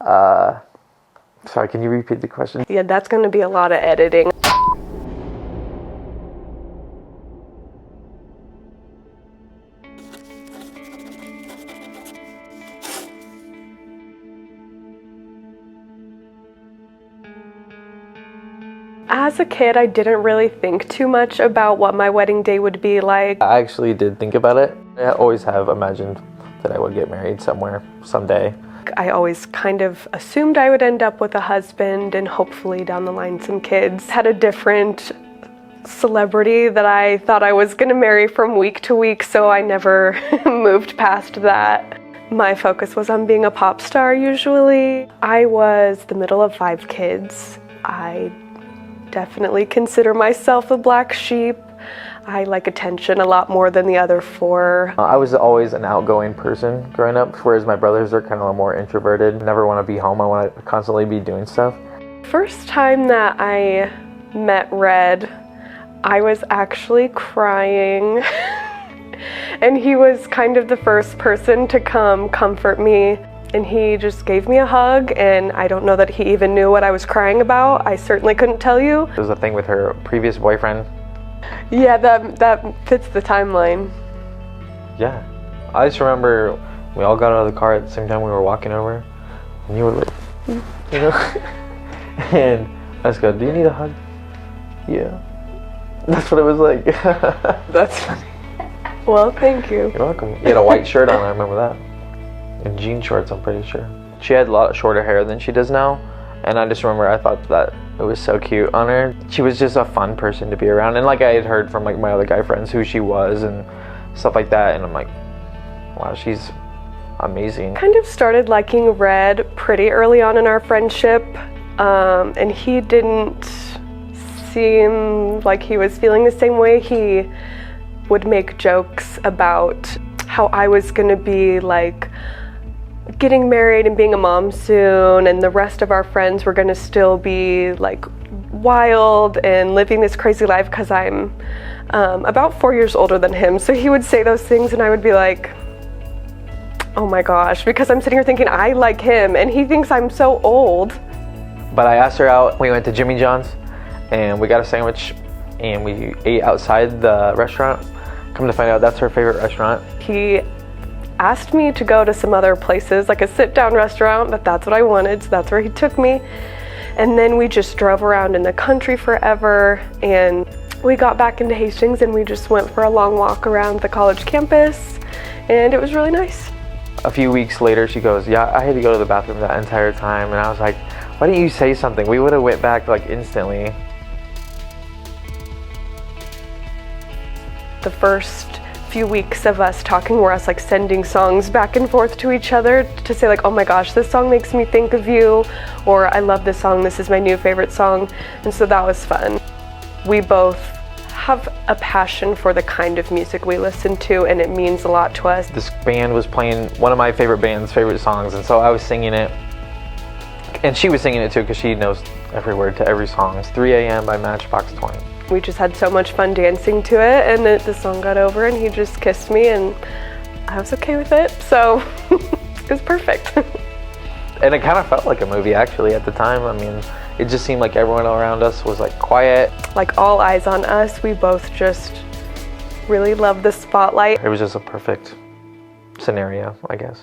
Sorry, can you repeat the question? Yeah, that's going to be a lot of editing. As a kid, I didn't really think too much about what my wedding day would be like. I actually did think about it. I always have imagined that I would get married somewhere, someday. I always kind of assumed I would end up with a husband and hopefully down the line some kids. Had a different celebrity that I thought I was going to marry from week to week, so I never moved past that. My focus was on being a pop star usually. I was the middle of 5 kids. I definitely consider myself a black sheep. I like attention a lot more than the other 4. I was always an outgoing person growing up, whereas my brothers are kind of more introverted. Never want to be home, I want to constantly be doing stuff. First time that I met Red, I was actually crying. And he was kind of the first person to come comfort me. And he just gave me a hug, and I don't know that he even knew what I was crying about. I certainly couldn't tell you. There was a thing with her previous boyfriend. Yeah, that fits the timeline. Yeah. I just remember we all got out of the car at the same time we were walking over, and you were like, you know? And I just go, do you need a hug? Yeah. That's what it was like. That's funny. Well, thank you. You're welcome. You had a white shirt on, I remember that. And jean shorts, I'm pretty sure. She had a lot shorter hair than she does now, and I just remember I thought that it was so cute on her. She was just a fun person to be around, and like I had heard from like my other guy friends who she was and stuff like that, and I'm like, wow, she's amazing. Kind of started liking Red pretty early on in our friendship, and he didn't seem like he was feeling the same way. He would make jokes about how I was gonna be like getting married and being a mom soon, and the rest of our friends were gonna still be like wild and living this crazy life because I'm about 4 years older than him. So he would say those things and I would be like, oh my gosh, because I'm sitting here thinking I like him and he thinks I'm so old. But I asked her out. We went to Jimmy John's and we got a sandwich and we ate outside the restaurant. Come to find out, that's her favorite restaurant. He asked me to go to some other places, like a sit-down restaurant, but that's what I wanted, so that's where he took me. And then we just drove around in the country forever, and we got back into Hastings and we just went for a long walk around the college campus, and it was really nice. A few weeks later, she goes, yeah, I had to go to the bathroom that entire time, and I was like, why didn't you say something? We would have went back like instantly. The first few weeks of us talking were us like sending songs back and forth to each other to say like, oh my gosh, this song makes me think of you, or I love this song, this is my new favorite song. And so that was fun. We both have a passion for the kind of music we listen to, and it means a lot to us. This band was playing one of my favorite band's favorite songs, and so I was singing it, and she was singing it too because she knows every word to every song. It's 3 a.m. by Matchbox 20. We just had so much fun dancing to it, and then the song got over and he just kissed me and I was okay with it, so it was perfect. And it kind of felt like a movie actually at the time. I mean, it just seemed like everyone around us was like quiet. Like all eyes on us, we both just really loved the spotlight. It was just a perfect scenario, I guess.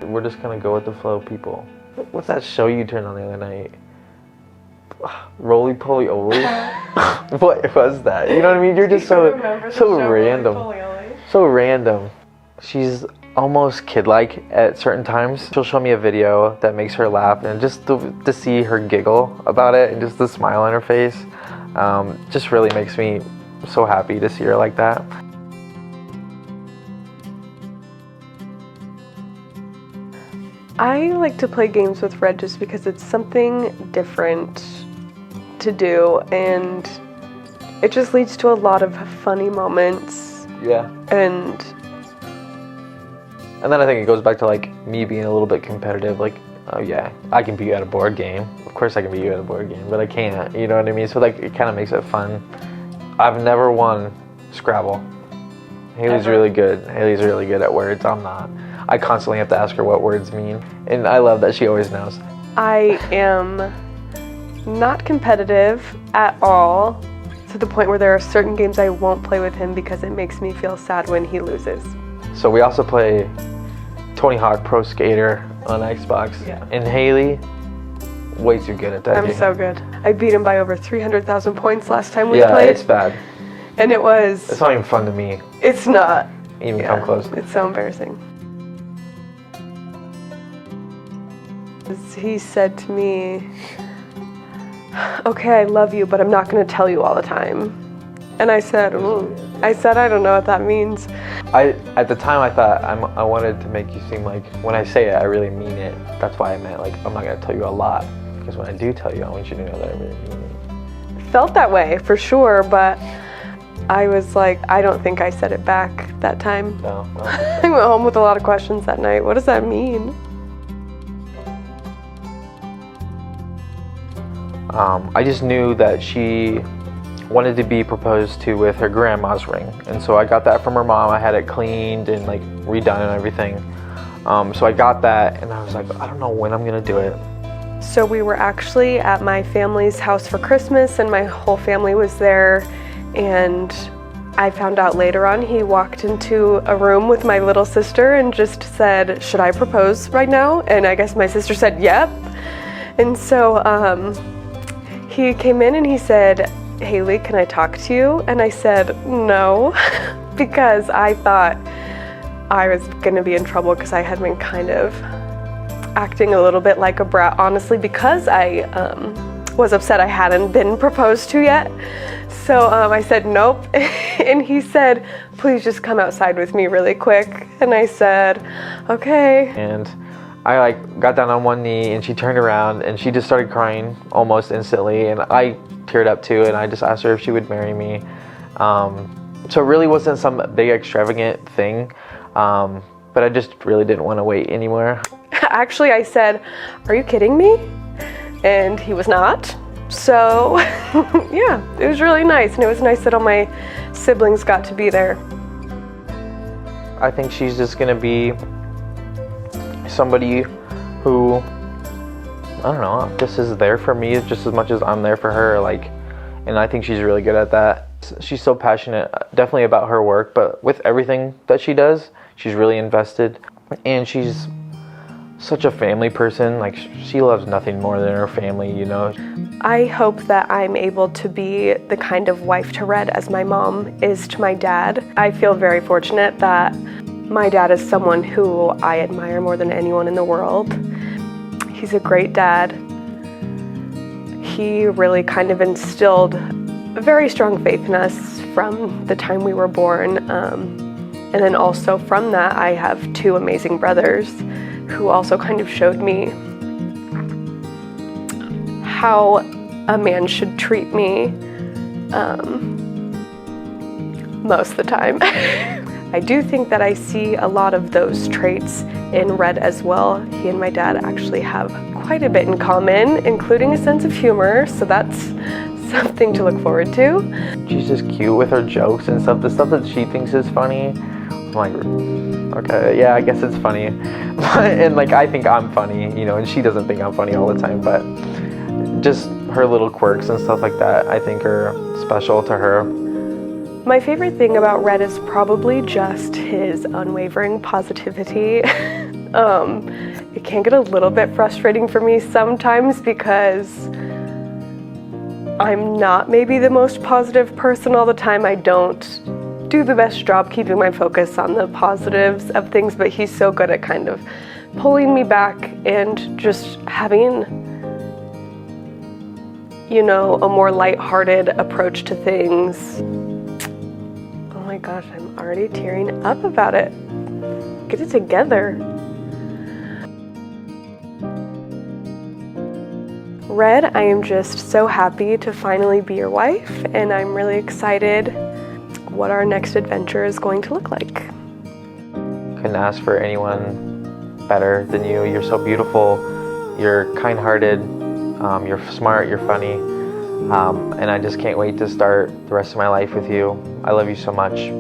We're just gonna go with the flow, people. What's that show you turned on the other night? Roly Poly Oly? What was that? You know what I mean? You're just so random. So random. She's almost kid-like at certain times. She'll show me a video that makes her laugh, and just to see her giggle about it and just the smile on her face just really makes me so happy to see her like that. I like to play games with Red just because it's something different to do, and it just leads to a lot of funny moments. Yeah. And then I think it goes back to like me being a little bit competitive, like, oh yeah, I can beat you at a board game. Of course I can beat you at a board game, but I can't, you know what I mean? So like it kind of makes it fun. I've never won Scrabble. Haley's really good. Haley's really good at words. I'm not. I constantly have to ask her what words mean. And I love that she always knows. I am not competitive at all, to the point where there are certain games I won't play with him because it makes me feel sad when he loses. So we also play Tony Hawk Pro Skater on Xbox. Yeah. And Haley, way too good at that game. I'm so good. I beat him by over 300,000 points last time we Yeah, played. it's bad. And it was... It's not even fun to me. It's not. Even come close. It's so embarrassing. He said to me, okay, I love you, but I'm not going to tell you all the time. And I said, I don't know what that means. At the time, I thought I wanted to make you seem like when I say it, I really mean it. That's why I meant like I'm not going to tell you a lot, because when I do tell you, I want you to know that I really mean it. Felt that way for sure, but I was like, I don't think I said it back that time. No. I went home with a lot of questions that night. What does that mean? I just knew that she wanted to be proposed to with her grandma's ring, and so I got that from her mom. I had it cleaned and like redone and everything. So I got that, and I was like, I don't know when I'm gonna do it. So we were actually at my family's house for Christmas, and my whole family was there, and I found out later on he walked into a room with my little sister and just said, should I propose right now? And I guess my sister said, yep. And so he came in and he said, Haley, can I talk to you? And I said, no, because I thought I was gonna be in trouble because I had been kind of acting a little bit like a brat, honestly, because I was upset I hadn't been proposed to yet. So I said, nope. And he said, please just come outside with me really quick. And I said, okay. And I like got down on one knee, and she turned around and she just started crying almost instantly, and I teared up too, and I just asked her if she would marry me. So it really wasn't some big extravagant thing, but I just really didn't want to wait anymore. Actually, I said, are you kidding me? And he was not. So yeah, it was really nice, and it was nice that all my siblings got to be there. I think she's just gonna be somebody who, I don't know, just is there for me just as much as I'm there for her, like, and I think she's really good at that. She's so passionate, definitely about her work, but with everything that she does, she's really invested, and she's such a family person. Like, she loves nothing more than her family, you know. I hope that I'm able to be the kind of wife to Red as my mom is to my dad. I feel very fortunate that my dad is someone who I admire more than anyone in the world. He's a great dad. He really kind of instilled a very strong faith in us from the time we were born. And then also from that, I have two amazing brothers who also kind of showed me how a man should treat me most of the time. I do think that I see a lot of those traits in Red as well. He and my dad actually have quite a bit in common, including a sense of humor, so that's something to look forward to. She's just cute with her jokes and stuff. The stuff that she thinks is funny, I'm like, okay, yeah, I guess it's funny. And like, I think I'm funny, you know, and she doesn't think I'm funny all the time, but just her little quirks and stuff like that, I think are special to her. My favorite thing about Red is probably just his unwavering positivity. It can get a little bit frustrating for me sometimes because I'm not maybe the most positive person all the time. I don't do the best job keeping my focus on the positives of things, but he's so good at kind of pulling me back and just having, you know, a more lighthearted approach to things. Oh my gosh, I'm already tearing up about it. Get it together. Red, I am just so happy to finally be your wife, and I'm really excited what our next adventure is going to look like. Couldn't ask for anyone better than you. You're so beautiful, you're kind-hearted, you're smart, you're funny, and I just can't wait to start the rest of my life with you. I love you so much.